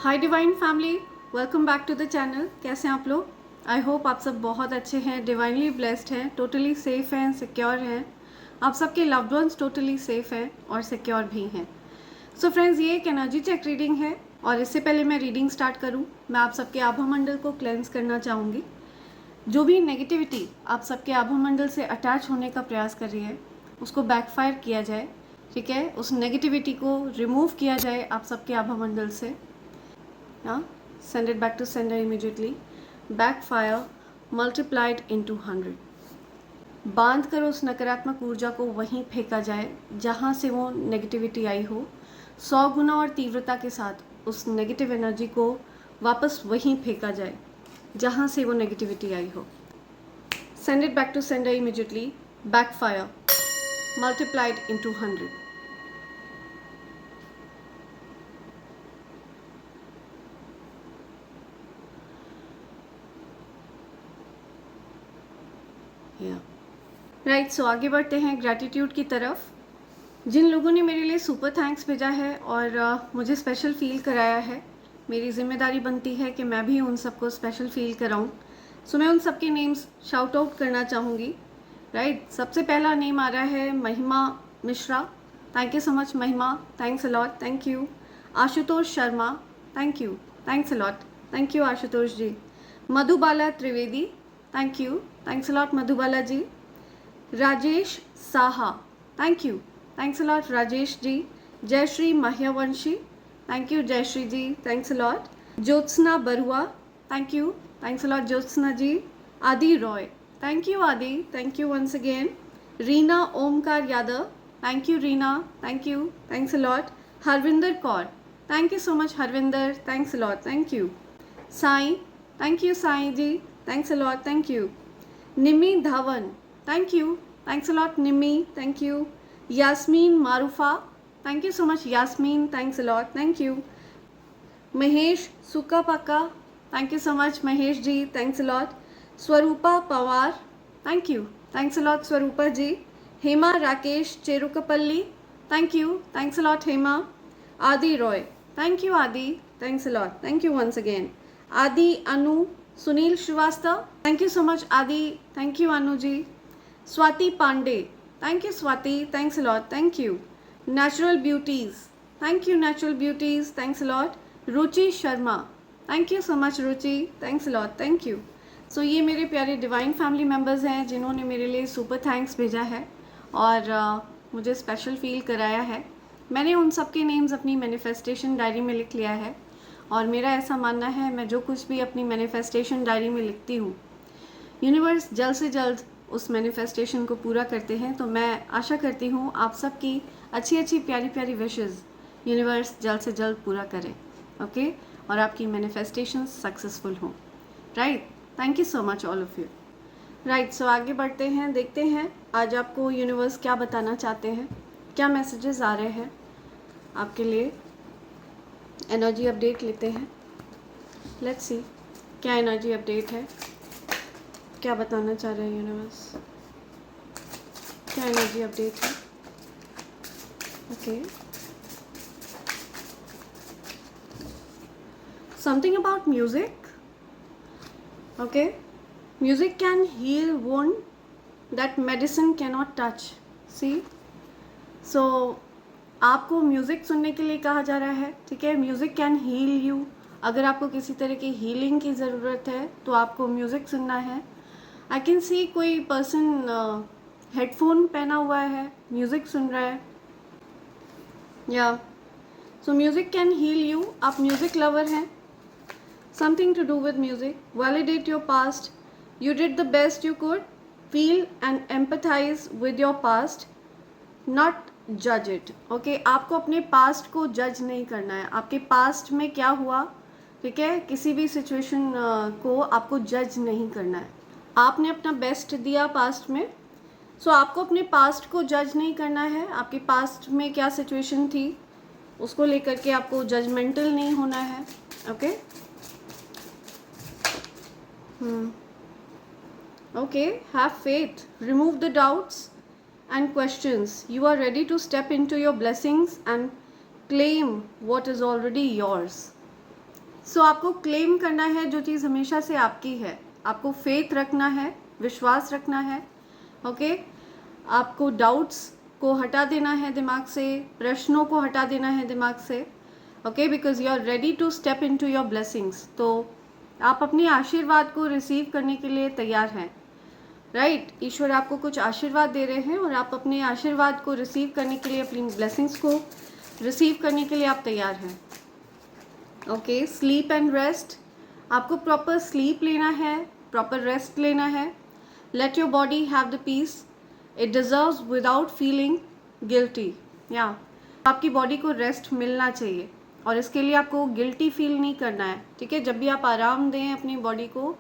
Hi divine family, welcome back to the channel. कैसे हैं आप लोग? आई होप आप सब बहुत अच्छे हैं, डिवाइनली ब्लेस्ड हैं, टोटली सेफ हैं, सिक्योर हैं। आप सबके लव्ड वंस टोटली सेफ हैं और सिक्योर भी हैं। सो फ्रेंड्स, ये एक एनर्जी चेक रीडिंग है और इससे पहले मैं रीडिंग स्टार्ट करूं, मैं आप सबके आभा मंडल को क्लेंस करना चाहूँगी। जो भी नेगेटिविटी आप सबके आभा मंडल से अटैच होने का प्रयास कर रही है उसको बैकफायर किया जाए, ठीक है? उस नेगेटिविटी को रिमूव किया जाए आप सबके आभा मंडल से। Send it back to sender immediately. Backfire multiplied into 100. बांध कर उस नकारात्मक ऊर्जा को वहीं फेंका जाए जहाँ से वो नेगेटिविटी आई हो। 100 गुना और तीव्रता के साथ उस नेगेटिव एनर्जी को वापस वहीं फेंका जाए जहाँ से वो नेगेटिविटी आई हो। Send it back to sender immediately. Backfire multiplied into 100. Right, so आगे बढ़ते हैं ग्रैटिट्यूड की तरफ। जिन लोगों ने मेरे लिए सुपर थैंक्स भेजा है और मुझे स्पेशल फील कराया है, मेरी जिम्मेदारी बनती है कि मैं भी उन सबको स्पेशल फील कराऊं। सो मैं उन सबके नेम्स शाउट आउट करना चाहूँगी। राइट, सबसे पहला नेम आ रहा है Mahima Mishra. Thank you so much Mahima, thanks a lot, thank you. Ashutosh Sharma, thank you, thanks a lot, thank you Ashutosh ji. Madhubala Trivedi, thank you, thanks a lot Madhubala ji. Rajesh Saha, thank you, thanks a lot Rajesh ji. Jayshree Mahiyavanshi, thank you Jayshree ji, thanks a lot. Jyotsna Barua, thank you, thanks a lot Jyotsna ji. Adi Roy, thank you Adi, thank you once again. Reena Omkar Yadav, thank you Reena, thank you, thanks a lot. Harvinder Kaur, thank you so much Harvinder, thanks a lot, thank you. Sai, thank you Sai ji, thanks a lot, thank you. Nimi Dhawan, thank you, thanks a lot Nimi, thank you. Yasmin Marufa, thank you so much Yasmin, thanks a lot, thank you. Mahesh Sukapaka, thank you so much Mahesh ji, thanks a lot. Swarupa Pawar, thank you, thanks a lot Swarupa ji. Hema Rakesh Cherukapalli, thank you, thanks a lot Hema. Adi Roy, thank you Adi, thanks a lot, thank you once again. Adi Anu Sunil Shrivastava, thank you so much Adi, thank you Anu ji. Swati Pandey, thank you Swati, thanks a lot, thank you. Natural Beauties, thank you Natural Beauties, thanks a lot. Ruchi Sharma, thank you so much Ruchi, thanks a lot, thank you. So ये मेरे प्यारे divine family members हैं जिन्होंने मेरे लिए super thanks भेजा है और मुझे स्पेशल फील कराया है। मैंने उन सब के नेम्स अपनी मैनिफेस्टेशन डायरी में लिख लिया है और मेरा ऐसा मानना है मैं जो कुछ भी अपनी मैनिफेस्टेशन डायरी में लिखती हूँ यूनिवर्स जल्द से जल्द उस मैनिफेस्टेशन को पूरा करते हैं। तो मैं आशा करती हूँ आप सबकी अच्छी अच्छी प्यारी प्यारी विशेस यूनिवर्स जल्द से जल्द पूरा करें, ओके? और आपकी मैनिफेस्टेशन सक्सेसफुल हों। Right, thank you so much all of you. Right, so आगे बढ़ते हैं, देखते हैं आज आपको यूनिवर्स क्या बताना चाहते हैं, क्या मैसेजेस आ रहे हैं आपके लिए। एनर्जी अपडेट लेते हैं, लेट्स सी क्या एनर्जी अपडेट है, क्या बताना चाह रहे हैं यूनिवर्स, क्या एनर्जी अपडेट है। Okay, something about music. Okay, music can heal wound that medicine cannot touch. See, so आपको म्यूज़िक सुनने के लिए कहा जा रहा है, ठीक है? Music can heal you. अगर आपको किसी तरह की हीलिंग की ज़रूरत है तो आपको म्यूज़िक सुनना है। आई कैन सी कोई पर्सन हेडफोन पहना हुआ है, म्यूज़िक सुन रहा है, या so music can heal you. आप म्यूज़िक लवर हैं, something to do with music. Validate your past, you did the best you could, feel and empathize with your past, not जज it. Okay, आपको अपने past को जज नहीं करना है, आपके पास्ट में क्या हुआ, ठीक है? किसी भी सिचुएशन को आपको जज नहीं करना है। आपने अपना बेस्ट दिया पास्ट में, सो आपको अपने पास्ट को जज नहीं करना है। आपके पास्ट में क्या सिचुएशन थी उसको लेकर के आपको जजमेंटल नहीं होना है, okay? Okay, have faith, remove the doubts and questions. You are ready to step into your blessings and claim what is already yours. सो आपको क्लेम करना है जो चीज़ हमेशा से आपकी है, आपको फेथ रखना है, विश्वास रखना है, ओके। आपको डाउट्स को हटा देना है दिमाग से, प्रश्नों को हटा देना है दिमाग से, okay, because you are ready to step into your blessings. तो आप अपने आशीर्वाद को रिसीव करने के लिए तैयार हैं, राइट। ईश्वर आपको कुछ आशीर्वाद दे रहे हैं और आप अपने आशीर्वाद को रिसीव करने के लिए, अपनी ब्लेसिंग्स को रिसीव करने के लिए आप तैयार हैं, ओके। स्लीप एंड रेस्ट, आपको प्रॉपर स्लीप लेना है, प्रॉपर रेस्ट लेना है। Let your body have the peace it deserves without feeling guilty. या आपकी बॉडी को रेस्ट मिलना चाहिए और इसके लिए आपको गिल्टी फील नहीं करना है, ठीक है। जब भी आप आराम दें अपनी बॉडी को,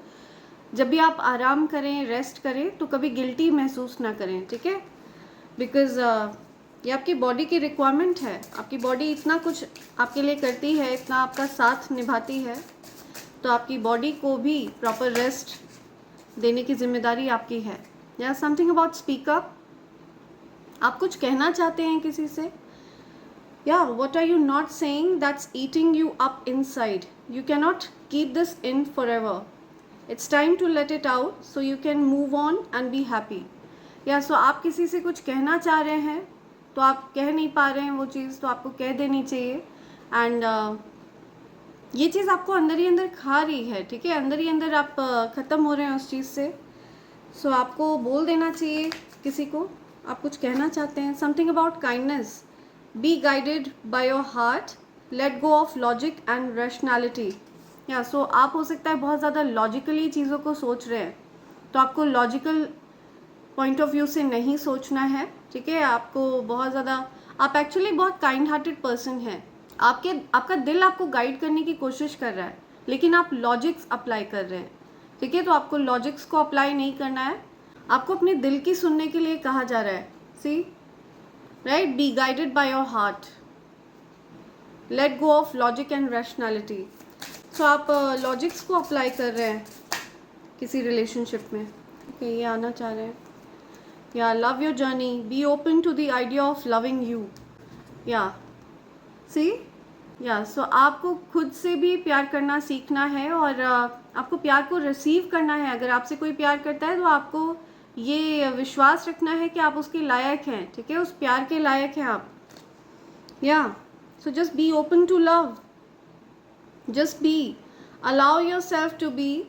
जब भी आप आराम करें, रेस्ट करें, तो कभी गिल्टी महसूस ना करें, ठीक है। बिकॉज ये आपकी बॉडी की रिक्वायरमेंट है। आपकी बॉडी इतना कुछ आपके लिए करती है, इतना आपका साथ निभाती है, तो आपकी बॉडी को भी प्रॉपर रेस्ट देने की जिम्मेदारी आपकी है। या समथिंग अबाउट स्पीक अप, आप कुछ कहना चाहते हैं किसी से, या what are you not saying that's eating you up inside, you can not keep this in forever, it's time to let it out so you can move on and be happy. या so आप किसी से कुछ कहना चाह रहे हैं तो आप कह नहीं पा रहे हैं वो चीज़, तो आपको कह देनी चाहिए। एंड ये चीज़ आपको अंदर ही अंदर खा रही है, ठीक है, अंदर ही अंदर आप ख़त्म हो रहे हैं उस चीज़ से। सो आपको बोल देना चाहिए किसी को, आप कुछ कहना चाहते हैं। Something about kindness, B guided by your heart, let go of logic and rationality. या सो आप हो सकता है बहुत ज़्यादा लॉजिकली चीज़ों को सोच रहे हैं, तो आपको लॉजिकल पॉइंट ऑफ व्यू से नहीं सोचना है, ठीक है। आपको बहुत ज़्यादा, आप एक्चुअली बहुत काइंड हार्टेड पर्सन हैं, आपका दिल आपको गाइड करने की कोशिश कर रहा है, लेकिन आप लॉजिक्स अप्लाई कर रहे हैं, ठीक है। तो आपको लॉजिक्स को अप्लाई नहीं करना है, आपको अपने दिल की सुनने के लिए कहा जा रहा है। See, right, be guided by your heart, let go of logic and rationality. So आप लॉजिक्स को अप्लाई कर रहे हैं किसी रिलेशनशिप में, ओके, ये आना चाह रहे हैं। या love your journey, be open to the idea of loving you. या सी, या सो आपको खुद से भी प्यार करना सीखना है और आपको प्यार को रिसीव करना है। अगर आपसे कोई प्यार करता है तो आपको ये विश्वास रखना है कि आप उसके लायक हैं, ठीक है, उस प्यार के लायक हैं आप। या so just be open to love, just be, allow yourself to be.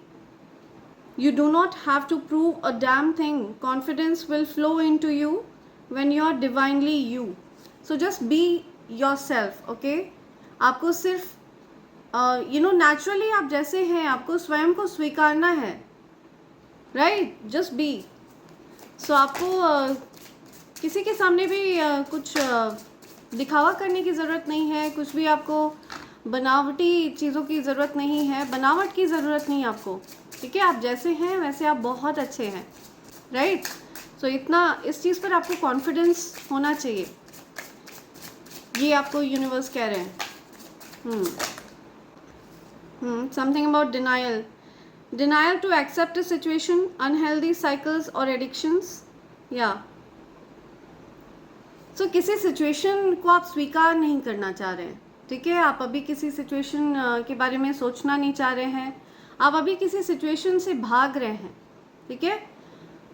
You do not have to prove a damn thing. Confidence will flow into you when you are divinely you. So just be yourself, okay? आपको सिर्फ naturally आप जैसे हैं, आपको स्वयं को स्वीकारना है, right? Just be. So आपको किसी के सामने भी कुछ दिखावा करने की ज़रूरत नहीं है, कुछ भी आपको बनावटी चीज़ों की ज़रूरत नहीं है, बनावट की ज़रूरत नहीं आपको, ठीक है। आप जैसे हैं वैसे आप बहुत अच्छे हैं, राइट। सो इतना इस चीज़ पर आपको कॉन्फिडेंस होना चाहिए, ये आपको यूनिवर्स कह रहे हैं। Something about denial, denial to accept a situation, unhealthy cycles और एडिक्शंस। या सो किसी सिचुएशन को आप स्वीकार नहीं करना चाह रहे हैं, ठीक है। आप अभी किसी सिचुएशन के बारे में सोचना नहीं चाह रहे हैं, आप अभी किसी सिचुएशन से भाग रहे हैं, ठीक है।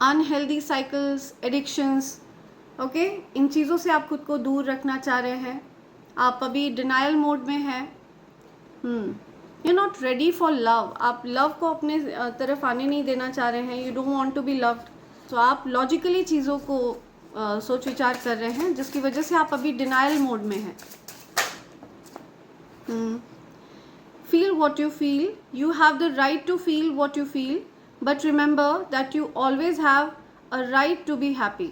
अनहेल्दी साइकिल्स, एडिक्शंस, ओके, इन चीज़ों से आप खुद को दूर रखना चाह रहे हैं। आप अभी डिनायल मोड में हैं। You not ready for love, आप लव को अपने तरफ आने नहीं देना चाह रहे हैं। You don't want to be loved. तो आप लॉजिकली चीज़ों को सोच विचार कर रहे हैं, जिसकी वजह से आप अभी डिनायल मोड में हैं। Feel what you feel. You have the right to feel what you feel, but remember that you always have a right to be happy.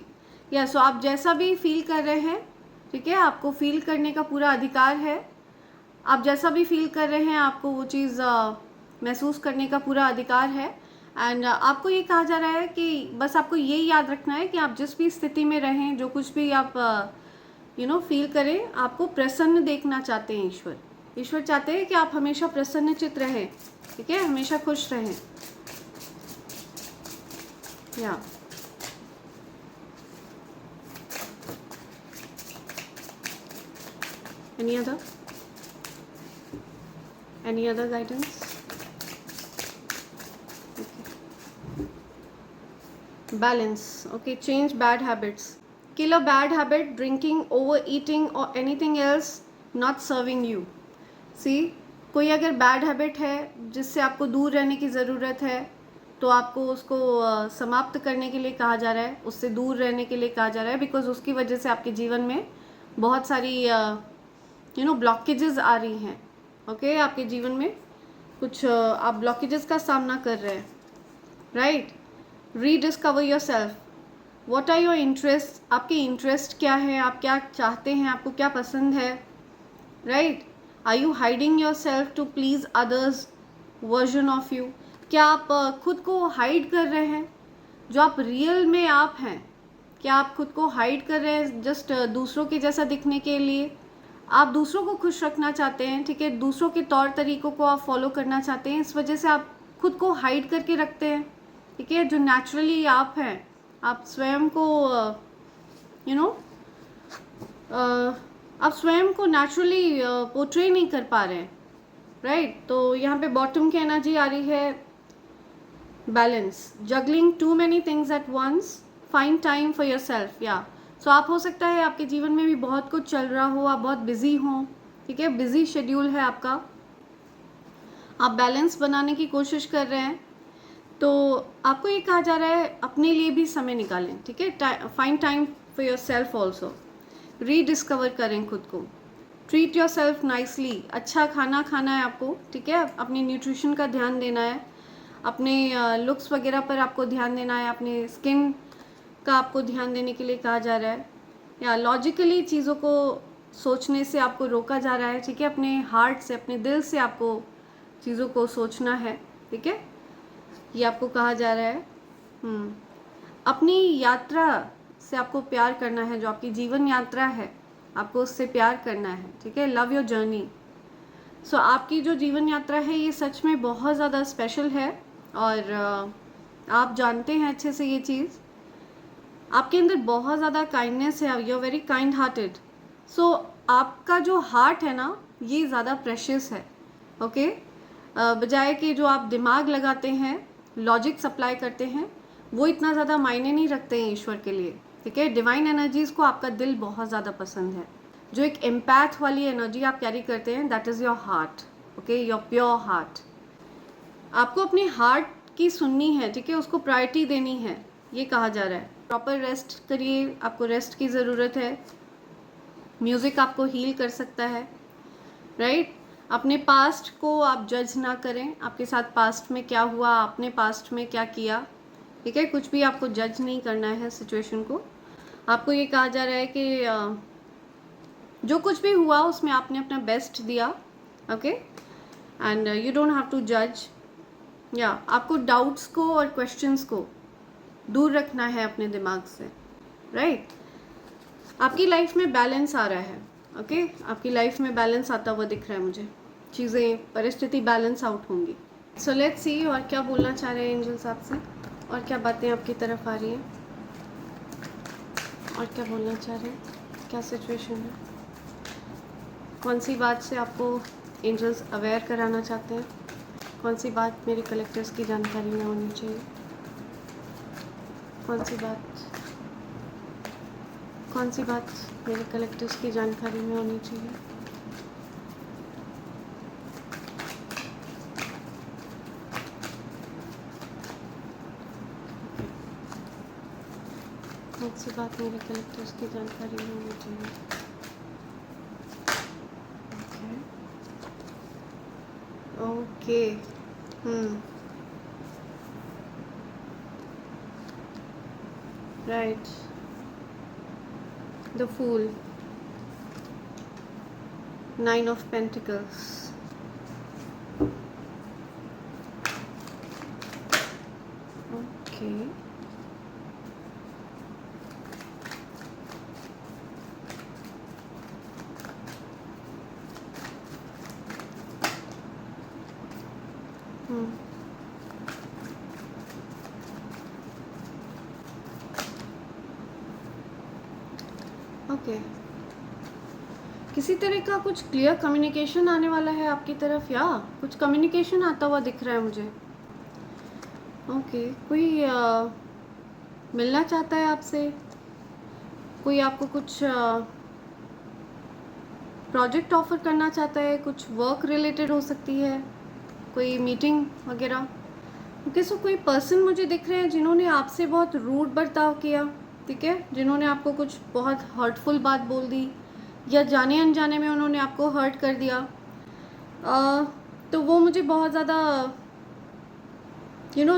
Yeah, so आप जैसा भी फील कर रहे हैं, ठीक है, आपको फील करने का पूरा अधिकार है। आप जैसा भी फील कर रहे हैं, आपको वो चीज़ महसूस करने का पूरा अधिकार है। एंड आपको ये कहा जा रहा है कि बस आपको ये याद रखना है कि आप जिस भी स्थिति में रहें, जो कुछ भी आप फील करें, आपको प्रसन्न देखना चाहते हैं ईश्वर। ईश्वर चाहते हैं कि आप हमेशा प्रसन्नचित्त रहें, ठीक है, हमेशा खुश रहें। या any other? Any other guidance? Balance. Okay, change bad habits. Kill a bad habit, drinking, overeating or anything else not serving you. See, कोई अगर बैड हैबिट है जिससे आपको दूर रहने की ज़रूरत है तो आपको उसको समाप्त करने के लिए कहा जा रहा है, उससे दूर रहने के लिए कहा जा रहा है, बिकॉज उसकी वजह से आपके जीवन में बहुत सारी ब्लॉकेजेस आ रही हैं. ओके, आपके जीवन में कुछ आप ब्लॉकेजेस का सामना कर रहे हैं. Right. Rediscover yourself. What are your interest. आपके इंटरेस्ट क्या है, आप क्या चाहते हैं, आपको क्या पसंद है. Right. Are you hiding yourself to please others version of you. क्या आप खुद को हाइड कर रहे हैं जो आप रियल में आप हैं. क्या आप खुद को हाइड कर रहे हैं जस्ट दूसरों के जैसा दिखने के लिए. आप दूसरों को खुश रखना चाहते हैं, ठीक है, दूसरों के तौर तरीकों को आप फॉलो करना चाहते हैं, इस वजह से आप खुद को हाइड करके रखते हैं. ठीक है, जो नेचुरली आप हैं, आप स्वयं को आप स्वयं को नेचुरली पोर्ट्रे नहीं कर पा रहे हैं. राइट. तो यहाँ पे बॉटम की एनर्जी आ रही है balance. Juggling too many things at once. Find time for yourself. या सो आप हो सकता है आपके जीवन में भी बहुत कुछ चल रहा हो, आप बहुत बिजी हों. ठीक है, बिजी शेड्यूल है आपका, आप बैलेंस बनाने की कोशिश कर रहे हैं. तो आपको ये कहा जा रहा है अपने लिए भी समय निकालें. ठीक है, find time for your self also. Rediscover करें खुद को. Treat your self nicely. अच्छा खाना खाना है आपको. ठीक है, अपने न्यूट्रिशन का ध्यान देना है, अपने लुक्स वगैरह पर आपको ध्यान देना है, अपने स्किन का आपको ध्यान देने के लिए कहा जा रहा है. या लॉजिकली चीज़ों को सोचने से आपको रोका जा रहा है. ठीक है, अपने हार्ट से, अपने दिल से आपको चीज़ों को सोचना है. ठीक है, ये आपको कहा जा रहा है. अपनी यात्रा से आपको प्यार करना है. जो आपकी जीवन यात्रा है आपको उससे प्यार करना है. ठीक है, लव योर जर्नी. सो आपकी जो जीवन यात्रा है ये सच में बहुत ज़्यादा स्पेशल है और आप जानते हैं अच्छे से ये चीज़. आपके अंदर बहुत ज़्यादा काइंडनेस है. You are very kind hearted. So आपका जो हार्ट है ना ये ज़्यादा प्रेशियस है. ओके, बजाय कि जो आप दिमाग लगाते हैं, लॉजिक सप्लाई करते हैं, वो इतना ज़्यादा मायने नहीं रखते हैं ईश्वर के लिए. ठीक है, डिवाइन एनर्जीज़ को आपका दिल बहुत ज़्यादा पसंद है. जो एक एम्पैथ वाली एनर्जी आप कैरी करते हैं, that is your heart. Okay, your pure heart. आपको अपने हार्ट की सुननी है. ठीक है, उसको प्रायोरिटी देनी है, ये कहा जा रहा है. प्रॉपर रेस्ट करिए, आपको रेस्ट की ज़रूरत है. म्यूज़िक आपको हील कर सकता है. राइट. अपने पास्ट को आप जज ना करें. आपके साथ पास्ट में क्या हुआ, आपने पास्ट में क्या किया. ठीक है, कुछ भी आपको जज नहीं करना है सिचुएशन को. आपको ये कहा जा रहा है कि जो कुछ भी हुआ उसमें आपने अपना बेस्ट दिया. Okay, and you don't have to जज. या आपको डाउट्स को और क्वेश्चंस को दूर रखना है अपने दिमाग से. राइट. आपकी लाइफ में बैलेंस आ रहा है. ओके, आपकी लाइफ में बैलेंस आता हुआ दिख रहा है मुझे. चीज़ें, परिस्थिति बैलेंस आउट होंगी. सो लेट्स सी और क्या बोलना चाह रहे हैं एंजल्स आपसे, और क्या बातें आपकी तरफ आ रही हैं, और क्या बोलना चाह रहे हैं, क्या सिचुएशन है, कौन सी बात से आपको एंजल्स अवेयर कराना चाहते हैं, कौन सी बात मेरे कलेक्टर्स की जानकारी में होनी चाहिए, कौन सी बात मेरे कलेक्टर्स की जानकारी में होनी चाहिए. कौन सी बात मेरे कलेक्टर्स की जानकारी में होनी चाहिए. Okay. Right. The Fool, 9 of Pentacles. Okay. Okay. किसी तरह का कुछ क्लियर कम्युनिकेशन आने वाला है आपकी तरफ, या कुछ कम्युनिकेशन आता हुआ दिख रहा है मुझे। ओके, कोई मिलना चाहता है आपसे, कोई आपको कुछ प्रोजेक्ट ऑफर करना चाहता है, कुछ वर्क रिलेटेड हो सकती है, कोई मीटिंग वगैरह। ओके, सो कोई पर्सन मुझे दिख रहे हैं जिन्होंने आपसे बहुत रूड बर्ताव किया, ठीक है, जिन्होंने आपको कुछ बहुत हर्टफुल बात बोल दी या जाने अनजाने में उन्होंने आपको हर्ट कर दिया। तो वो मुझे बहुत ज़्यादा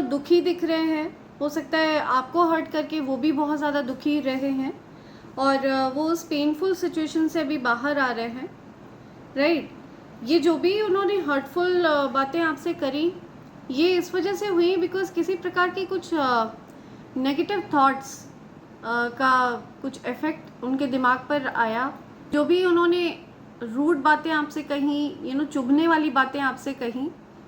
दुखी दिख रहे हैं। हो सकता है आपको हर्ट करके वो भी बहुत ज़्यादा दुखी रहे हैं और वो उस पेनफुल सिचुएशन से अभी बाहर आ रहे हैं, राइट। ये जो भी उन्होंने हर्टफुल बातें आपसे करी, ये इस वजह से हुई बिकॉज किसी प्रकार की कुछ नेगेटिव थॉट्स का कुछ इफ़ेक्ट उनके दिमाग पर आया। जो भी उन्होंने रूड बातें आपसे कहीं, चुभने वाली बातें आपसे कहीं,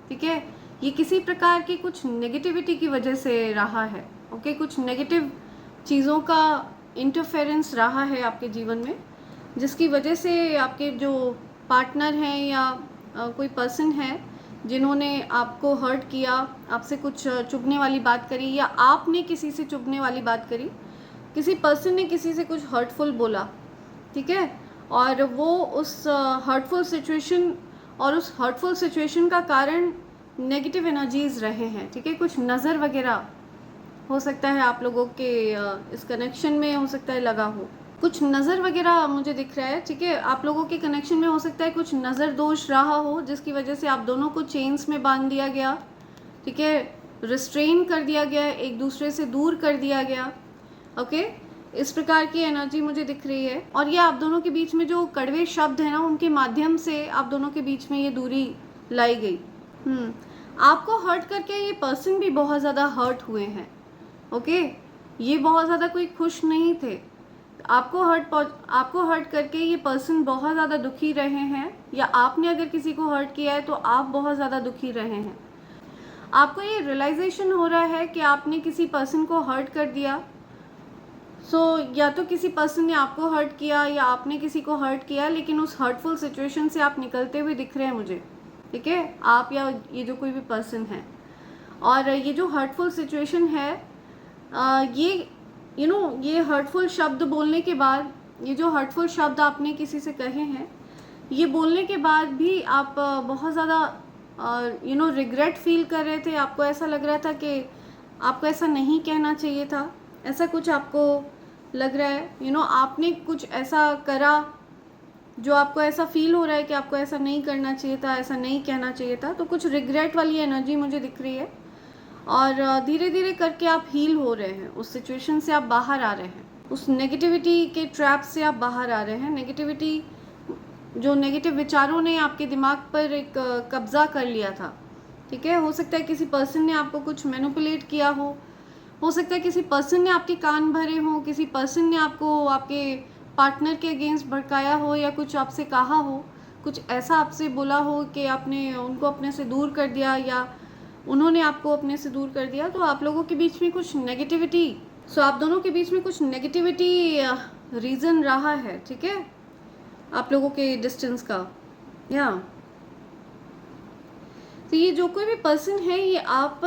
ठीक है, ये किसी प्रकार की कुछ नेगेटिविटी की वजह से रहा है। ओके, कुछ नेगेटिव चीज़ों का इंटरफेरेंस रहा है आपके जीवन में, जिसकी वजह से आपके जो पार्टनर हैं या कोई पर्सन है जिन्होंने आपको हर्ट किया, आपसे कुछ चुभने वाली बात करी या आपने किसी से चुभने वाली बात करी, किसी पर्सन ने किसी से कुछ हर्टफुल बोला, ठीक है, और वो उस हर्टफुल सिचुएशन और उस हर्टफुल सिचुएशन का कारण नेगेटिव एनर्जीज रहे हैं, ठीक है। कुछ नज़र वगैरह हो सकता है आप लोगों के इस कनेक्शन में हो सकता है लगा हो, कुछ नज़र वगैरह मुझे दिख रहा है, ठीक है। आप लोगों के कनेक्शन में हो सकता है कुछ नज़र दोष रहा हो, जिसकी वजह से आप दोनों को चेन्स में बांध दिया गया, ठीक है, रिस्ट्रेन कर दिया गया, एक दूसरे से दूर कर दिया गया। ओके, इस प्रकार की एनर्जी मुझे दिख रही है। और ये आप दोनों के बीच में जो कड़वे शब्द हैं ना, उनके माध्यम से आप दोनों के बीच में ये दूरी लाई गई। आपको हर्ट करके ये पर्सन भी बहुत ज़्यादा हर्ट हुए हैं। ओके, ये बहुत ज़्यादा कोई खुश नहीं थे। आपको हर्ट करके ये पर्सन बहुत ज़्यादा दुखी रहे हैं, या आपने अगर किसी को हर्ट किया है तो आप बहुत ज़्यादा दुखी रहे हैं। आपको ये रियलाइजेशन हो रहा है कि आपने किसी पर्सन को हर्ट कर दिया। या तो किसी पर्सन ने आपको हर्ट किया या आपने किसी को हर्ट किया, लेकिन उस हर्टफुल सिचुएशन से आप निकलते हुए दिख रहे हैं मुझे, ठीक है, आप या ये जो कोई भी पर्सन है। और ये जो हर्टफुल सिचुएशन है, ये हर्टफुल शब्द बोलने के बाद, ये जो हर्टफुल शब्द आपने किसी से कहे हैं, ये बोलने के बाद भी आप बहुत ज़्यादा रिग्रेट फील कर रहे थे। आपको ऐसा लग रहा था कि आपको ऐसा नहीं कहना चाहिए था, ऐसा कुछ आपको लग रहा है। आपने कुछ ऐसा करा जो आपको ऐसा फील हो रहा है कि आपको ऐसा नहीं करना चाहिए था, ऐसा नहीं कहना चाहिए था। तो कुछ रिग्रेट वाली एनर्जी मुझे दिख रही है और धीरे धीरे करके आप हील हो रहे हैं, उस सिचुएशन से आप बाहर आ रहे हैं, उस नेगेटिविटी के ट्रैप से आप बाहर आ रहे हैं। नेगेटिव विचारों ने आपके दिमाग पर एक कब्जा कर लिया था, ठीक है। हो सकता है किसी पर्सन ने आपको कुछ मैनिपुलेट किया हो सकता है किसी पर्सन ने आपके कान भरे हों, किसी पर्सन ने आपको आपके पार्टनर के अगेंस्ट भड़काया हो या कुछ आपसे कहा हो, कुछ ऐसा आपसे बोला हो कि आपने उनको अपने से दूर कर दिया या उन्होंने आपको अपने से दूर कर दिया। तो आप लोगों के बीच में कुछ नेगेटिविटी, आप दोनों के बीच में कुछ नेगेटिविटी रीज़न रहा है, ठीक है, आप लोगों के डिस्टेंस का। तो ये जो कोई भी पर्सन है, ये आप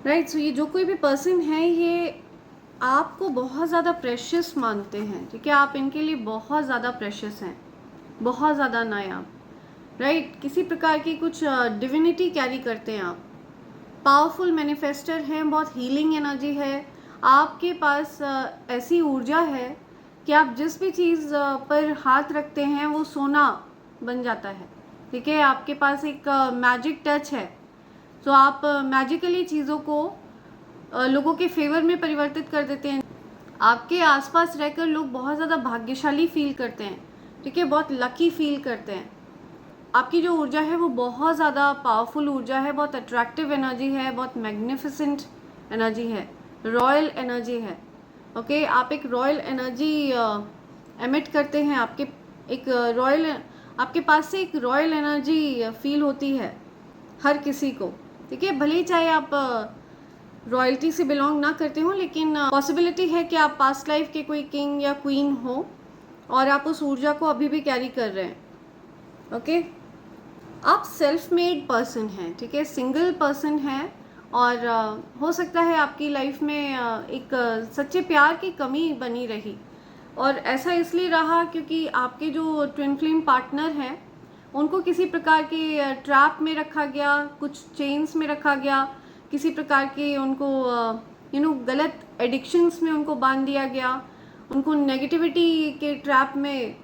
राइट, सो ये जो कोई भी पर्सन है, ये आपको बहुत ज़्यादा प्रेशियस मानते हैं, ठीक है। आप इनके लिए बहुत ज़्यादा प्रेशियस हैं, बहुत ज़्यादा नायाब, राइट। किसी प्रकार की कुछ डिविनिटी कैरी करते हैं आप, पावरफुल मैनिफेस्टर हैं, बहुत हीलिंग एनर्जी है आपके पास। ऐसी ऊर्जा है कि आप जिस भी चीज़ पर हाथ रखते हैं वो सोना बन जाता है, ठीक है। आपके पास एक मैजिक टच है। तो आप मैजिकली चीज़ों को लोगों के फेवर में परिवर्तित कर देते हैं। आपके आसपास रहकर लोग बहुत ज़्यादा भाग्यशाली फील करते हैं, ठीक है, बहुत लकी फील करते हैं। आपकी जो ऊर्जा है वो बहुत ज़्यादा पावरफुल ऊर्जा है, बहुत अट्रैक्टिव एनर्जी है, बहुत मैग्निफिसेंट एनर्जी है, रॉयल एनर्जी है। ओके, आप एक रॉयल एनर्जी एमिट करते हैं। आपके पास से एक रॉयल एनर्जी फील होती है हर किसी को, ठीक है। भले ही चाहे आप रॉयल्टी से बिलोंग ना करते हो, लेकिन पॉसिबिलिटी है कि आप पास्ट लाइफ के कोई किंग या क्वीन हो और आप उस ऊर्जा को अभी भी कैरी कर रहे हैं। ओके, आप सेल्फ मेड पर्सन हैं, ठीक है, सिंगल पर्सन हैं, और हो सकता है आपकी लाइफ में एक सच्चे प्यार की कमी बनी रही, और ऐसा इसलिए रहा क्योंकि आपके जो ट्विन फ्लेम पार्टनर हैं उनको किसी प्रकार के ट्रैप में रखा गया, कुछ चेन्स में रखा गया, किसी प्रकार के उनको गलत एडिक्शंस में उनको बांध दिया गया, उनको नेगेटिविटी के ट्रैप में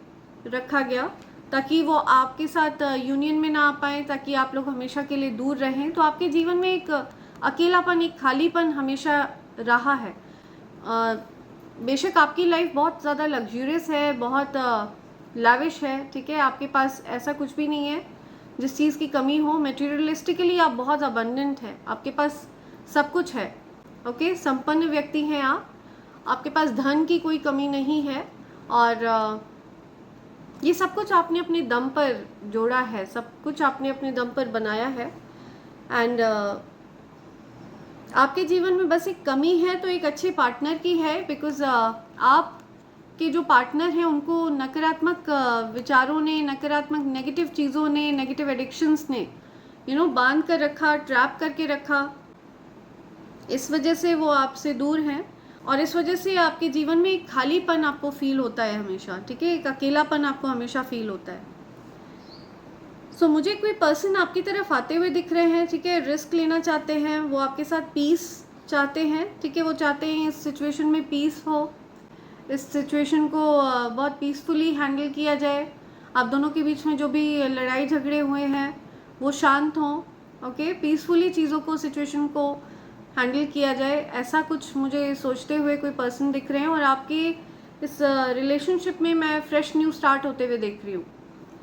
रखा गया ताकि वो आपके साथ यूनियन में ना आ पाएँ, ताकि आप लोग हमेशा के लिए दूर रहें। तो आपके जीवन में एक अकेलापन, एक खालीपन हमेशा रहा है। बेशक आपकी लाइफ बहुत ज़्यादा लग्जूरियस है, बहुत लाविश है, ठीक है, आपके पास ऐसा कुछ भी नहीं है जिस चीज़ की कमी हो। मटेरियलिस्टिकली आप बहुत अबंडेंट है, आपके पास सब कुछ है। ओके, संपन्न व्यक्ति हैं आप, आपके पास धन की कोई कमी नहीं है, और ये सब कुछ आपने अपने दम पर जोड़ा है, सब कुछ आपने अपने दम पर बनाया है। एंड आपके जीवन में बस एक कमी है तो एक अच्छे पार्टनर की है, बिकॉज आप के जो पार्टनर हैं उनको नकारात्मक विचारों ने, नकारात्मक नेगेटिव चीज़ों ने, नेगेटिव एडिक्शंस ने बांध कर रखा, ट्रैप करके रखा। इस वजह से वो आपसे दूर हैं, और इस वजह से आपके जीवन में एक खालीपन आपको फील होता है हमेशा, ठीक है, एक अकेलापन आपको हमेशा फील होता है। सो मुझे कोई पर्सन आपकी तरफ आते हुए दिख रहे हैं, ठीक है, रिस्क लेना चाहते हैं, वो आपके साथ पीस चाहते हैं, ठीक है, वो चाहते हैं इस सिचुएशन में पीस हो, इस सिचुएशन को बहुत पीसफुली हैंडल किया जाए, आप दोनों के बीच में जो भी लड़ाई झगड़े हुए हैं वो शांत हों। ओके, पीसफुली चीज़ों को, सिचुएशन को हैंडल किया जाए, ऐसा कुछ मुझे सोचते हुए कोई पर्सन दिख रहे हैं। और आपके इस रिलेशनशिप में मैं फ्रेश न्यू स्टार्ट होते हुए देख रही हूँ।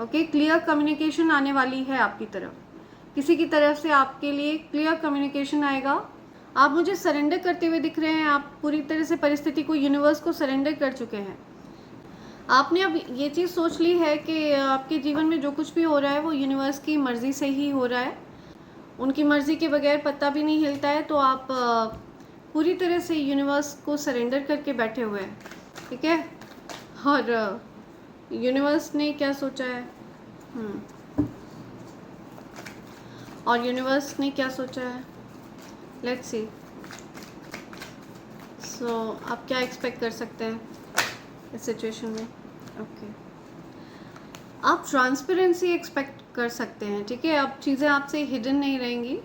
ओके, क्लियर कम्युनिकेशन आने वाली है आपकी तरफ, किसी की तरफ से आपके लिए क्लियर कम्युनिकेशन आएगा। आप मुझे सरेंडर करते हुए दिख रहे हैं, आप पूरी तरह से परिस्थिति को, यूनिवर्स को सरेंडर कर चुके हैं। आपने अब ये चीज़ सोच ली है कि आपके जीवन में जो कुछ भी हो रहा है वो यूनिवर्स की मर्ज़ी से ही हो रहा है, उनकी मर्ज़ी के बगैर पत्ता भी नहीं हिलता है। तो आप पूरी तरह से यूनिवर्स को सरेंडर करके बैठे हुए हैं, ठीक है। और यूनिवर्स ने क्या सोचा है, और यूनिवर्स ने क्या सोचा है, लेट्स सी। सो आप क्या एक्सपेक्ट कर सकते हैं इस सिचुएशन में। ओके, आप ट्रांसपेरेंसी एक्सपेक्ट कर सकते हैं, ठीक है। अब चीज़ें आपसे हिडन नहीं रहेंगी,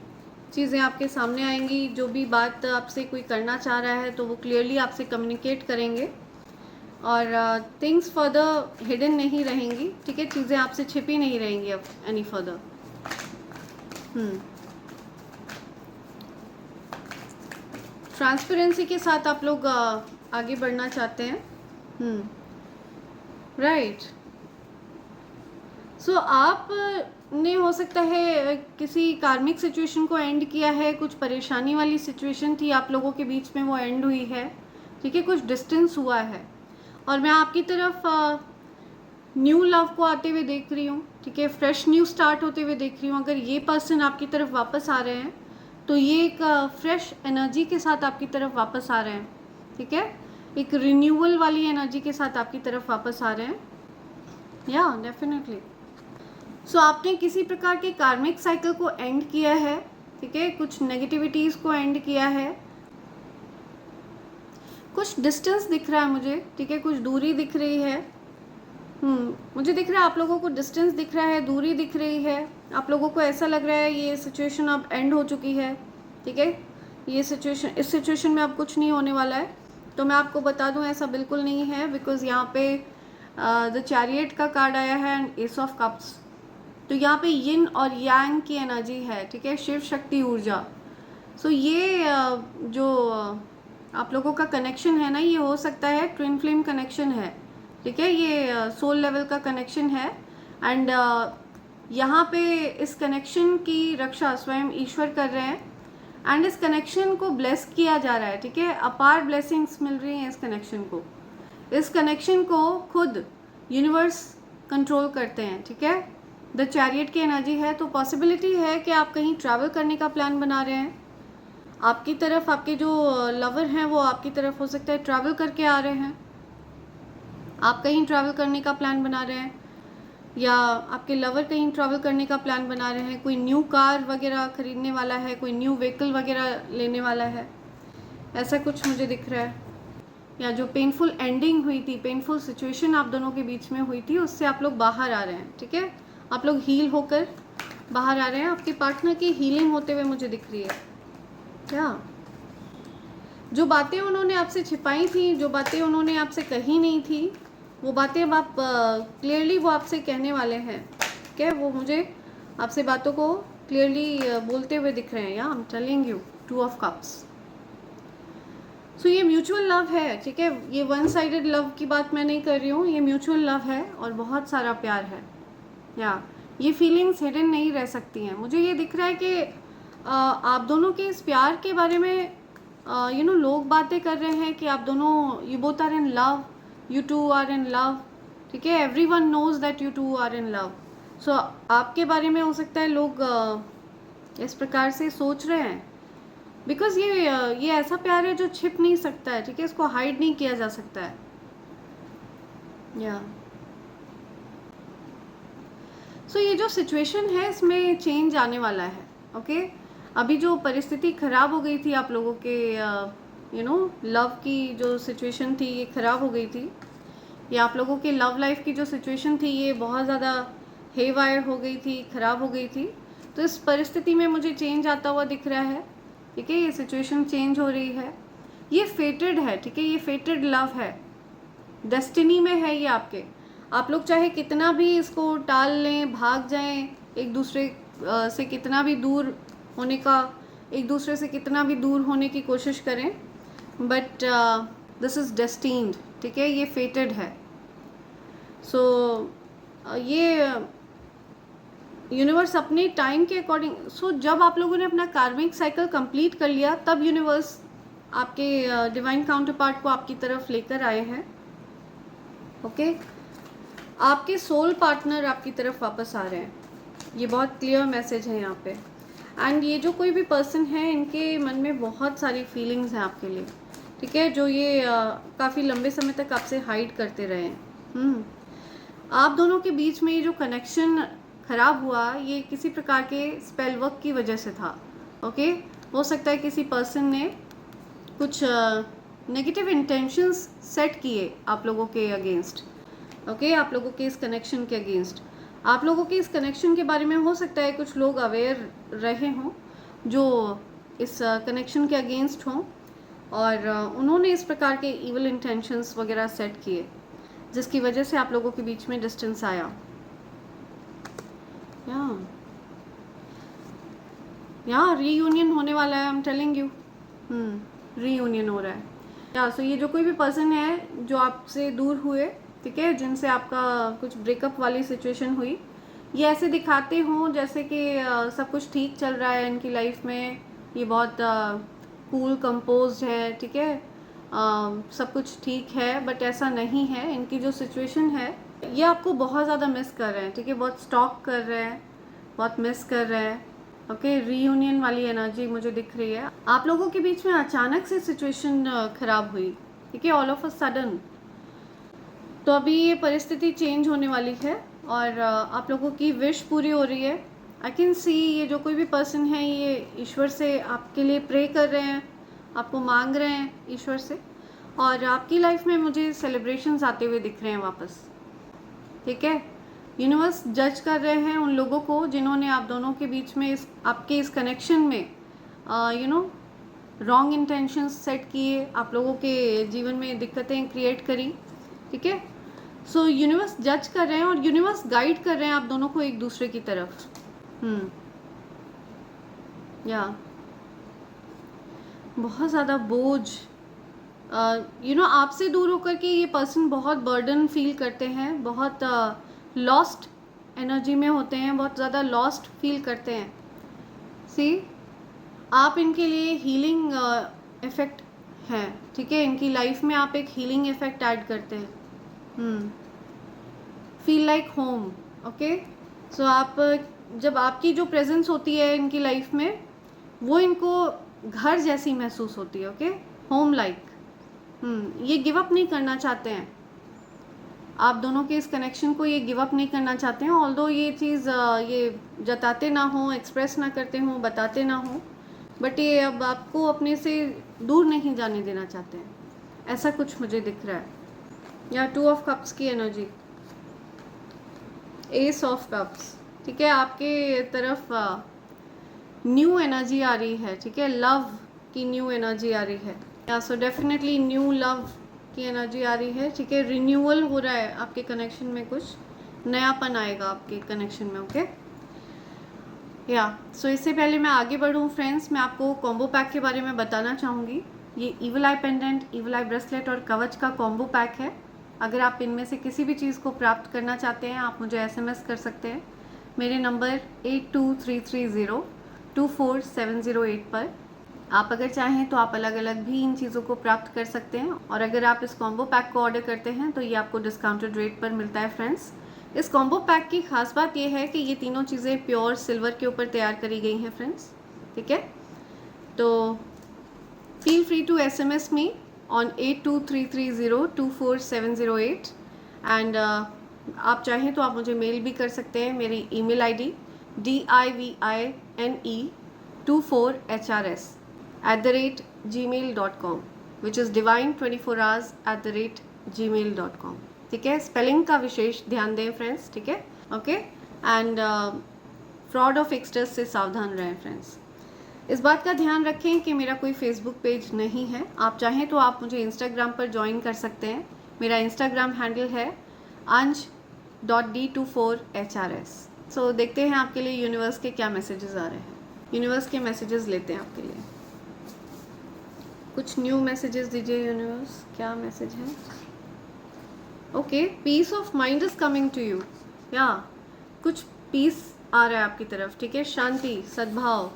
चीज़ें आपके सामने आएंगी। जो भी बात आपसे कोई करना चाह रहा है तो वो क्लियरली आपसे कम्युनिकेट करेंगे, और थिंग्स फर्दर हिडन नहीं रहेंगी, ठीक है, चीज़ें आपसे छिपी नहीं रहेंगी अब एनी फर्दर। ट्रांसपेरेंसी के साथ आप लोग आगे बढ़ना चाहते हैं, राइट। सो आपने हो सकता है किसी कार्मिक सिचुएशन को एंड किया है, कुछ परेशानी वाली सिचुएशन थी आप लोगों के बीच में, वो एंड हुई है, ठीक है, कुछ डिस्टेंस हुआ है, और मैं आपकी तरफ न्यू लव को आते हुए देख रही हूँ, ठीक है, फ्रेश न्यू स्टार्ट होते हुए देख रही हूँ। अगर ये पर्सन आपकी तरफ वापस आ रहे हैं तो ये एक फ्रेश एनर्जी के साथ आपकी तरफ वापस आ रहे हैं, ठीक है, एक रिन्यूअल वाली एनर्जी के साथ आपकी तरफ वापस आ रहे हैं, या डेफिनेटली। सो आपने किसी प्रकार के कार्मिक साइकिल को एंड किया है, ठीक है, कुछ नेगेटिविटीज़ को एंड किया है, कुछ डिस्टेंस दिख रहा है मुझे, ठीक है, कुछ दूरी दिख रही है। मुझे दिख रहा है आप लोगों को डिस्टेंस दिख रहा है, दूरी दिख रही है, आप लोगों को ऐसा लग रहा है ये सिचुएशन अब एंड हो चुकी है, ठीक है, ये सिचुएशन, इस सिचुएशन में अब कुछ नहीं होने वाला है। तो मैं आपको बता दूं ऐसा बिल्कुल नहीं है, बिकॉज यहाँ पे द चैरियट का कार्ड आया है एंड एस ऑफ कप्स। तो यहाँ पे यिन और यांग की एनर्जी है, ठीक है, शिव शक्ति ऊर्जा। सो ये जो आप लोगों का कनेक्शन है ना, ये हो सकता है ट्विन फ्लेम कनेक्शन है, ठीक है, ये सोल लेवल का कनेक्शन है। एंड यहाँ पे इस कनेक्शन की रक्षा स्वयं ईश्वर कर रहे हैं, एंड इस कनेक्शन को ब्लेस किया जा रहा है, ठीक है, अपार ब्लेसिंग्स मिल रही हैं इस कनेक्शन को। इस कनेक्शन को खुद यूनिवर्स कंट्रोल करते हैं, ठीक है, द चैरियट की एनर्जी है। तो पॉसिबिलिटी है कि आप कहीं ट्रैवल करने का प्लान बना रहे हैं, आपकी तरफ आपके जो लवर हैं वो आपकी तरफ हो सकता है ट्रैवल करके आ रहे हैं, आप कहीं ट्रैवल करने का प्लान बना रहे हैं, या आपके लवर कहीं ट्रैवल करने का प्लान बना रहे हैं, कोई न्यू कार वगैरह ख़रीदने वाला है, कोई न्यू व्हीकल वगैरह लेने वाला है, ऐसा कुछ मुझे दिख रहा है। या जो पेनफुल एंडिंग हुई थी, पेनफुल सिचुएशन आप दोनों के बीच में हुई थी, उससे आप लोग बाहर आ रहे हैं, ठीक है। आप लोग हील होकर बाहर आ रहे हैं, आपके पार्टनर की हीलिंग होते हुए मुझे दिख रही है। क्या जो बातें उन्होंने आपसे छिपाई थी, जो बातें उन्होंने आपसे कही नहीं थी, वो बातें अब आप क्लियरली वो आपसे कहने वाले हैं, क्या वो मुझे आपसे बातों को क्लियरली बोलते हुए दिख रहे हैं। Yeah I am telling you 2 of cups. So ये म्यूचुअल लव है, ठीक है। ये वन साइडेड लव की बात मैं नहीं कर रही हूँ, ये म्यूचुअल लव है और बहुत सारा प्यार है। या ये फीलिंग्स हिडन नहीं रह सकती हैं। मुझे ये दिख रहा है कि आप दोनों के इस प्यार के बारे में लोग बातें कर रहे हैं कि आप दोनों, you both are in love, you two are in love, ठीक है। Everyone knows that you two are in love. So आपके बारे में हो सकता है लोग इस प्रकार से सोच रहे हैं, बिकॉज ये ऐसा प्यार है जो छिप नहीं सकता है, ठीक है। इसको हाइड नहीं किया जा सकता है। या सो ये जो सिचुएशन है इसमें चेंज आने वाला है, ओके। अभी जो परिस्थिति ख़राब हो गई थी आप लोगों के लव की जो सिचुएशन थी ये ख़राब हो गई थी, या आप लोगों के लव लाइफ की जो सिचुएशन थी ये बहुत ज़्यादा हेवायर हो गई थी, ख़राब हो गई थी। तो इस परिस्थिति में मुझे चेंज आता हुआ दिख रहा है, ठीक है। ये सिचुएशन चेंज हो रही है, ये फेटेड है, ठीक है। ये फेटेड लव है, डेस्टिनी में है ये आपके। आप लोग चाहे कितना भी इसको टाल लें, भाग जाएं, एक दूसरे से कितना भी दूर होने का, एक दूसरे से कितना भी दूर होने की कोशिश करें, बट दिस इज़ डेस्टिन्ड, ठीक है। ये फेटेड है। सो ये यूनिवर्स अपने टाइम के अकॉर्डिंग, जब आप लोगों ने अपना कार्मिक साइकिल कंप्लीट कर लिया तब यूनिवर्स आपके डिवाइन काउंटर पार्ट को आपकी तरफ लेकर आए हैं, ओके। आपके सोल पार्टनर आपकी तरफ वापस आ रहे हैं, ये बहुत क्लियर मैसेज है यहाँ पे। एंड ये जो कोई भी पर्सन है इनके मन में बहुत सारी फीलिंग्स हैं आपके लिए, ठीक है, जो ये काफ़ी लंबे समय तक आपसे हाइड करते रहे हैं। आप दोनों के बीच में ये जो कनेक्शन ख़राब हुआ ये किसी प्रकार के स्पेल वर्क की वजह से था, ओके। हो सकता है किसी पर्सन ने कुछ नेगेटिव इंटेंशंस सेट किए आप लोगों के अगेंस्ट, ओके। आप लोगों के इस कनेक्शन के अगेंस्ट, आप लोगों के इस कनेक्शन के बारे में हो सकता है कुछ लोग अवेयर रहे हों जो इस कनेक्शन के अगेंस्ट हों, और उन्होंने इस प्रकार के इविल इंटेंशंस वगैरह सेट किए जिसकी वजह से आप लोगों के बीच में डिस्टेंस आया। या रीयूनियन होने वाला है, आई एम टेलिंग यू। रीयूनियन हो रहा है। या सो ये जो कोई भी पर्सन है जो आपसे दूर हुए, ठीक है, जिनसे आपका कुछ ब्रेकअप वाली सिचुएशन हुई, ये ऐसे दिखाते हों जैसे कि सब कुछ ठीक चल रहा है इनकी लाइफ में, ये बहुत कूल कंपोज्ड है, ठीक है, सब कुछ ठीक है, बट ऐसा नहीं है। इनकी जो सिचुएशन है ये आपको बहुत ज़्यादा मिस कर रहे हैं, ठीक है, बहुत स्टॉक कर रहे हैं, बहुत मिस कर रहे हैं, ओके। रीयूनियन वाली एनर्जी मुझे दिख रही है। आप लोगों के बीच में अचानक से सिचुएशन ख़राब हुई, ठीक है, ऑल ऑफ अ सडन। तो अभी ये परिस्थिति चेंज होने वाली है और आप लोगों की विश पूरी हो रही है। आई कैन सी ये जो कोई भी पर्सन है ये ईश्वर से आपके लिए प्रे कर रहे हैं, आपको मांग रहे हैं ईश्वर से, और आपकी लाइफ में मुझे सेलिब्रेशंस आते हुए दिख रहे हैं वापस, ठीक है। यूनिवर्स जज कर रहे हैं उन लोगों को जिन्होंने आप दोनों के बीच में आपके इस कनेक्शन में रॉन्ग इंटेंशंस सेट किए, आप लोगों के जीवन में दिक्कतें क्रिएट करी, ठीक है। सो यूनिवर्स जज कर रहे हैं और यूनिवर्स गाइड कर रहे हैं आप दोनों को एक दूसरे की तरफ। या बहुत ज़्यादा बोझ, आपसे दूर होकर के ये पर्सन बहुत बर्डन फील करते हैं, बहुत लॉस्ट एनर्जी में होते हैं, बहुत ज़्यादा लॉस्ट फील करते हैं। सी आप इनके लिए हीलिंग इफ़ेक्ट हैं, ठीक है, इनकी लाइफ में आप एक हीलिंग इफ़ेक्ट ऐड करते हैं। Feel like home, okay. So आप जब आपकी जो प्रेजेंस होती है इनकी लाइफ में वो इनको घर जैसी महसूस होती है, ओके, होम लाइक। ये गिव अप नहीं करना चाहते हैं, आप दोनों के इस कनेक्शन को ये गिव अप नहीं करना चाहते हैं। ऑल्दो ये चीज़ ये जताते ना हो, एक्सप्रेस ना करते हो, बताते ना हो, बट ये अब आपको अपने से दूर नहीं जाने देना चाहते हैं, ऐसा कुछ मुझे दिख रहा है। या 2 ऑफ कप्स की एनर्जी, एस ऑफ कप्स, ठीक है, आपके तरफ न्यू एनर्जी आ रही है, ठीक है, लव की न्यू एनर्जी आ रही है, या सो डेफिनेटली न्यू लव की एनर्जी आ रही है, ठीक है, रिन्यूअल हो रहा है आपके कनेक्शन में, कुछ नयापन आएगा आपके कनेक्शन में, ओके। या सो इससे पहले मैं आगे बढ़ूँ फ्रेंड्स, मैं आपको कॉम्बो पैक के बारे में बताना चाहूँगी। ये इविल आई पेंडेंट, इविल आई ब्रेसलेट और कवच का कॉम्बो पैक है। अगर आप इनमें से किसी भी चीज़ को प्राप्त करना चाहते हैं, आप मुझे SMS कर सकते हैं मेरे नंबर 8233024708 पर। आप अगर चाहें तो आप अलग अलग भी इन चीज़ों को प्राप्त कर सकते हैं, और अगर आप इस कॉम्बो पैक को ऑर्डर करते हैं तो ये आपको डिस्काउंटेड रेट पर मिलता है फ्रेंड्स। इस कॉम्बो पैक की खास बात ये है कि ये तीनों चीज़ें प्योर सिल्वर के ऊपर तैयार करी गई हैं फ्रेंड्स, ठीक है। तो feel free to SMS me on 8233024708 and आप चाहें तो आप मुझे मेल भी कर सकते हैं। मेरी email ID divine24hrs@gmail.com which is divine24hours@gmail.com, ठीक है। स्पेलिंग का विशेष ध्यान दें फ्रेंड्स, ठीक है, ओके। एंड फ्रॉड और फिक्स्टर्स से सावधान रहें फ्रेंड्स। इस बात का ध्यान रखें कि मेरा कोई फेसबुक पेज नहीं है। आप चाहें तो आप मुझे इंस्टाग्राम पर ज्वाइन कर सकते हैं। मेरा इंस्टाग्राम हैंडल है anj.d24hrs। सो देखते हैं आपके लिए यूनिवर्स के क्या मैसेजेस आ रहे हैं। यूनिवर्स के मैसेजेस लेते हैं आपके लिए। कुछ न्यू मैसेजेस दीजिए यूनिवर्स, क्या मैसेज है? Okay, peace of mind is coming to you, या कुछ पीस आ रहा है आपकी तरफ, ठीक है, शांति, सद्भाव।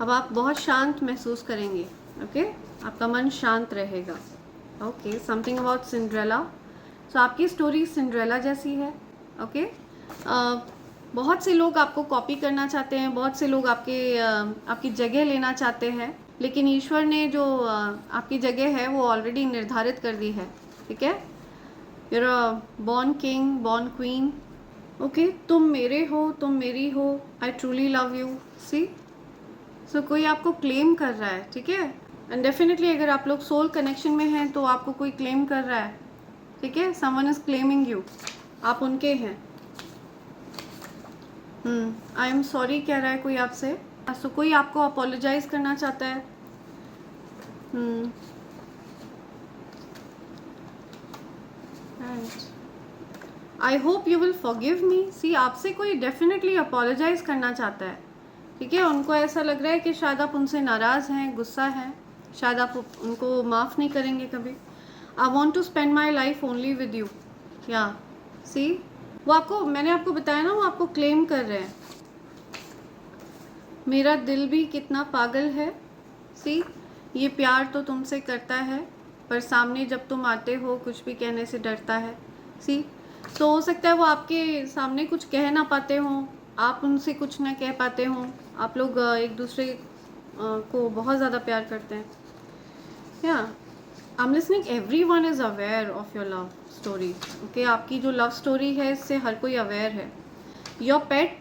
अब आप बहुत शांत महसूस करेंगे, ओके, आपका मन शांत रहेगा, ओके। समथिंग अबाउट सिंड्रेला, सो आपकी स्टोरी सिंड्रेला जैसी है, ओके। बहुत से लोग आपको कॉपी करना चाहते हैं, बहुत से लोग आपकी जगह लेना चाहते हैं, लेकिन ईश्वर ने जो आपकी जगह है वो ऑलरेडी निर्धारित कर दी है, ठीक है। You're a born king, born queen, okay. तुम मेरे हो, तुम मेरी हो, आई ट्रूली लव यू, सी। सो कोई आपको क्लेम कर रहा है, ठीक है। एंड डेफिनेटली अगर आप लोग सोल कनेक्शन में हैं तो आपको कोई क्लेम कर रहा है, ठीक है। समवन इज क्लेमिंग यू, आप उनके हैं। आई एम सॉरी कह रहा है कोई आपसे, सो कोई आपको अपोलोजाइज करना चाहता है। I hope you will forgive me, see आपसे कोई डेफिनेटली अपोलोजाइज करना चाहता है, ठीक है। उनको ऐसा लग रहा है कि शायद आप उनसे नाराज़ हैं, गुस्सा है, शायद आप उनको माफ़ नहीं करेंगे कभी। I want to spend my life only with you, या सी वो आपको, मैंने आपको बताया ना, वो आपको क्लेम कर रहे हैं। मेरा दिल भी कितना पागल है, सी ये प्यार तो तुमसे करता है, पर सामने जब तुम आते हो कुछ भी कहने से डरता है, सी। तो हो सकता है वो आपके सामने कुछ कह ना पाते हों, आप उनसे कुछ ना कह पाते हों। आप लोग एक दूसरे को बहुत ज़्यादा प्यार करते हैं, yeah I am listening, everyone is aware of your love story, okay. आपकी जो लव स्टोरी है इससे हर कोई अवेयर है। Your pet,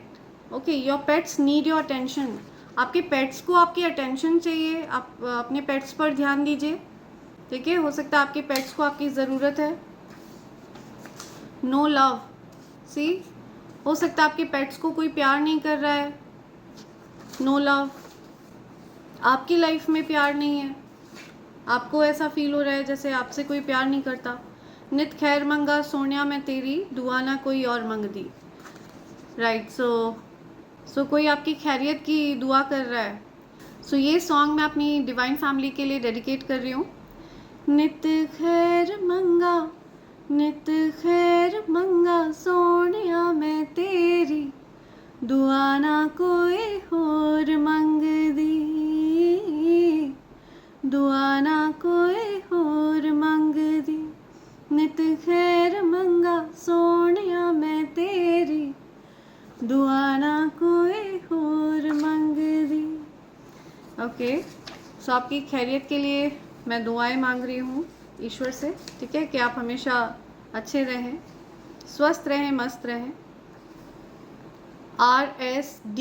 okay, your pets need your attention, आपके पेट्स को आपकी अटेंशन चाहिए, आप अपने पेट्स पर ध्यान दीजिए, ठीक है। हो सकता है आपके पेट्स को आपकी ज़रूरत है। नो लव, सी हो सकता है आपके पेट्स को कोई प्यार नहीं कर रहा है। नो लव, आपकी लाइफ में प्यार नहीं है, आपको ऐसा फील हो रहा है जैसे आपसे कोई प्यार नहीं करता। नित खैर मंगा सोनिया मैं तेरी, दुआ ना कोई और मंग दी, राइट। सो कोई आपकी खैरियत की दुआ कर रहा है। सो ये सॉन्ग मैं अपनी डिवाइन फैमिली के लिए डेडिकेट कर रही हूँ। नित खैर मंगा, नित खैर मंगा सोनिया मैं तेरी, दुआ ना कोई होर मंग दी, दुआ ना कोई होर मंग दी। नित खैर मंगा सोनिया मैं तेरी, दुआ ना कोई होर मंग दी, ओके, सो आपकी खैरियत के लिए मैं दुआएं मांग रही हूँ ईश्वर से, ठीक है, कि आप हमेशा अच्छे रहें, स्वस्थ रहें, मस्त रहें। RSDANKV,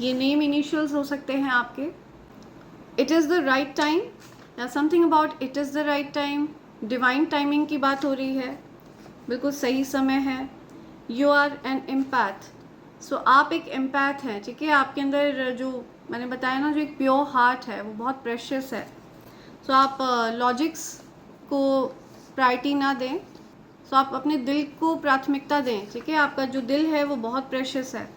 ये नेम इनिशियल्स हो सकते हैं आपके। It is the right time या something about it is the right time, divine timing की बात हो रही है, बिल्कुल सही समय है। You are an empath, so आप एक एम्पैथ हैं, ठीक है। आपके अंदर जो मैंने बताया ना, जो एक प्योर हार्ट है वो बहुत प्रेशियस है। सो आप लॉजिक्स को प्रायोरिटी ना दें, सो आप अपने दिल को प्राथमिकता दें, ठीक है। आपका जो दिल है वो बहुत प्रेशियस है।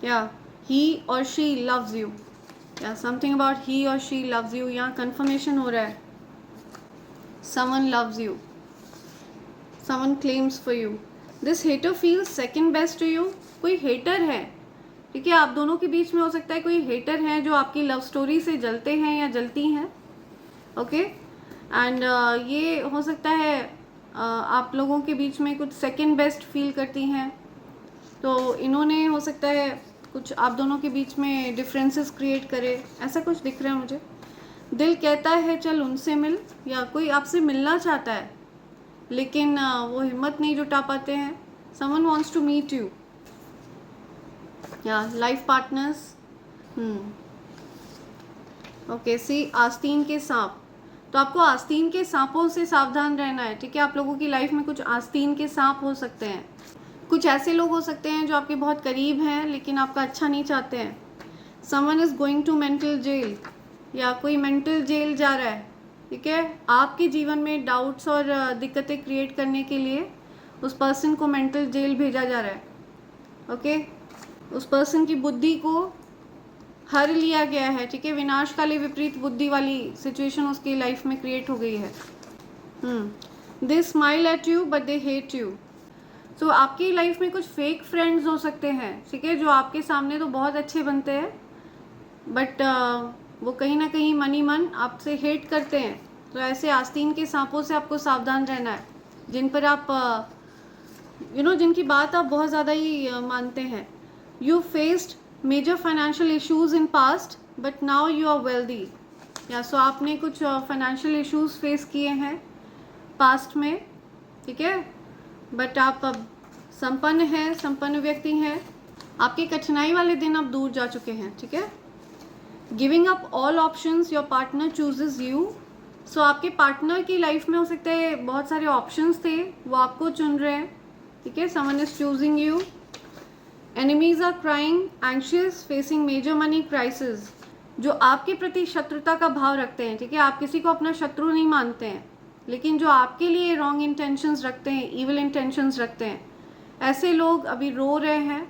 या he or she loves you, या something about he or she loves you, यहाँ कन्फर्मेशन हो रहा है। Someone loves you, someone claims for you, this hater feels second best to you. कोई हेटर है, ठीक है, आप दोनों के बीच में हो सकता है कोई हेटर है जो आपकी लव स्टोरी से जलते हैं या जलती हैं, ओके। एंड ये हो सकता है आप लोगों के बीच में कुछ सेकंड बेस्ट फील करती हैं, तो इन्होंने हो सकता है कुछ आप दोनों के बीच में डिफरेंसेस क्रिएट करे, ऐसा कुछ दिख रहा है मुझे। दिल कहता है चल उनसे मिल, या कोई आपसे मिलना चाहता है लेकिन वो हिम्मत नहीं जुटा पाते हैं। Someone wants to meet you, या लाइफ पार्टनर्स। ओके, सी आस्तीन के सांप, तो आपको आस्तीन के सांपों से सावधान रहना है, ठीक है। आप लोगों की लाइफ में कुछ आस्तीन के सांप हो सकते हैं, कुछ ऐसे लोग हो सकते हैं जो आपके बहुत करीब हैं लेकिन आपका अच्छा नहीं चाहते हैं। Someone is going to mental jail, या कोई मेंटल जेल जा रहा है, ठीक है। आपके जीवन में डाउट्स और दिक्कतें क्रिएट करने के लिए उस पर्सन को मेंटल जेल भेजा जा रहा है, ओके। उस पर्सन की बुद्धि को हर लिया गया है, ठीक है। विनाशकाली विपरीत बुद्धि वाली सिचुएशन उसकी लाइफ में क्रिएट हो गई है। They smile at you but they hate you, तो आपकी लाइफ में कुछ फेक फ्रेंड्स हो सकते हैं, ठीक है, जो आपके सामने तो बहुत अच्छे बनते हैं बट वो कहीं ना कहीं मनी मन आपसे हेट करते हैं। तो ऐसे आस्तीन के सांपों से आपको सावधान रहना है, जिन पर आप जिनकी बात आप बहुत ज़्यादा ही मानते हैं। You faced major financial issues in past but now you are wealthy, या सो आपने कुछ फाइनेंशियल इश्यूज फेस किए हैं पास्ट में, ठीक है, बट आप अब संपन्न हैं, संपन्न व्यक्ति हैं। आपके कठिनाई वाले दिन अब दूर जा चुके हैं, ठीक है। Giving up all options, your partner chooses you, so आपके पार्टनर की लाइफ में हो सकते हैं बहुत सारे ऑप्शंस थे, वो आपको चुन रहे हैं, ठीक है। Someone is choosing you. Enemies are crying anxious facing major money crisis, जो आपके प्रति शत्रुता का भाव रखते हैं, ठीक है। आप किसी को अपना शत्रु नहीं मानते हैं, लेकिन जो आपके लिए रॉन्ग इंटेंशंस रखते हैं, इविल इंटेंशंस रखते हैं, ऐसे लोग अभी रो रहे हैं,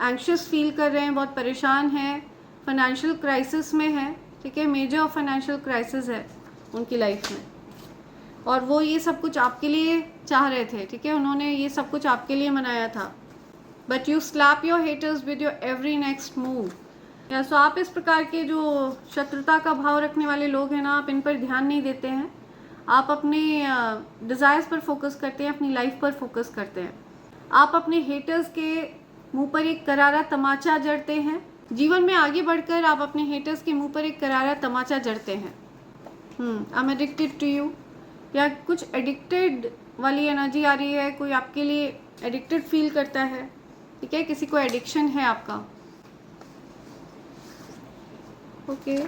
एंशियस फील कर रहे हैं, बहुत परेशान हैं, फाइनेंशियल क्राइसिस में है, ठीक है। मेजर फाइनेंशियल क्राइसिस है उनकी लाइफ में, और वो ये सब कुछ आपके लिए चाह रहे थे, ठीक है। उन्होंने ये सब कुछ आपके लिए मनाया था, but you slab your haters with your every next move, या सो आप इस प्रकार के जो शत्रुता का भाव रखने वाले लोग हैं ना, आप इन पर ध्यान नहीं देते हैं। आप अपने डिज़ायर्स पर फोकस करते हैं, अपनी लाइफ पर फोकस करते हैं। आप अपने हेटर्स के मुंह पर एक करारा तमाचा जड़ते हैं। जीवन में आगे बढ़कर आप अपने हेटर्स के मुंह पर एक करारा तमाचा जड़ते हैं। I am addicted to you, या कुछ एडिक्टेड वाली एनर्जी आ रही है, कोई आपके लिए एडिक्टेड फील करता है, ठीक है, किसी को एडिक्शन है आपका, okay.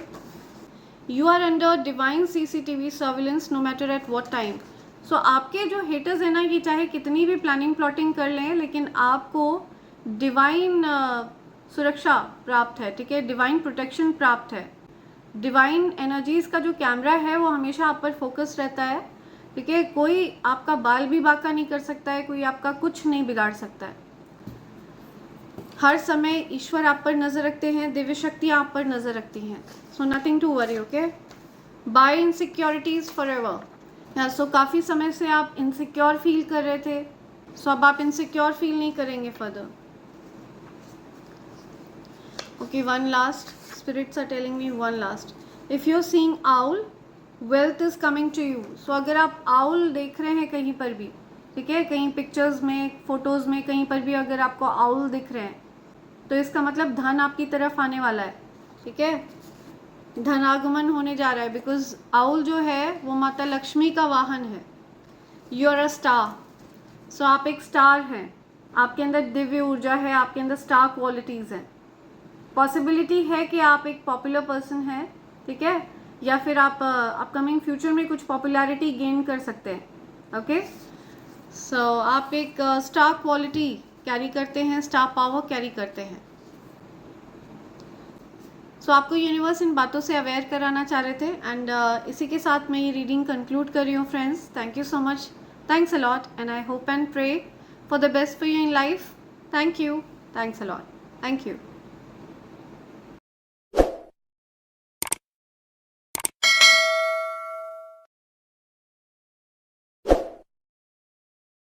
You are under divine CCTV surveillance no matter at what time, so आपके जो हेटर्स हैं ना, ये चाहे कितनी भी प्लानिंग प्लॉटिंग कर लें, लेकिन आपको डिवाइन सुरक्षा प्राप्त है, ठीक है, डिवाइन प्रोटेक्शन प्राप्त है। डिवाइन एनर्जीज़ का जो कैमरा है वो हमेशा आप पर फोकस रहता है, ठीक है। कोई आपका बाल भी बांका नहीं कर सकता है, कोई आपका कुछ नहीं बिगाड़ सकता है। हर समय ईश्वर आप पर नज़र रखते हैं, दिव्य शक्तियाँ आप पर नज़र रखती हैं, so nothing to worry, okay. Bye insecurities forever, या सो काफ़ी समय से आप इनसिक्योर फील कर रहे थे, सो अब आप इनसिक्योर फील नहीं करेंगे further, okay. One last, spirits are telling me one last, if you are seeing owl wealth is coming to you, so अगर आप आउल देख रहे हैं कहीं पर भी, ठीक है, कहीं पिक्चर्स में, फोटोज़ में, कहीं पर भी अगर आपको आउल दिख रहे हैं, तो इसका मतलब धन आपकी तरफ आने वाला है, ठीक है, धनागमन होने जा रहा है, बिकॉज आउल जो है वो माता लक्ष्मी का वाहन है। यू आर अ स्टार, सो आप एक स्टार हैं, आपके अंदर दिव्य ऊर्जा है, आपके अंदर स्टार क्वालिटीज़ हैं। पॉसिबिलिटी है कि आप एक पॉपुलर पर्सन हैं, ठीक है, या फिर आप अपकमिंग फ्यूचर में कुछ पॉपुलैरिटी गेन कर सकते हैं। ओके, सो आप एक स्टार क्वालिटी कैरी करते हैं, स्टार पावर कैरी करते हैं। सो आपको यूनिवर्स इन बातों से अवेयर कराना चाह रहे थे। एंड इसी के साथ मैं ये रीडिंग कंक्लूड कर रही हूँ friends. Thank you so much, thanks a lot, and I hope and pray for the best for you in life. Thank you, thanks a lot, thank you.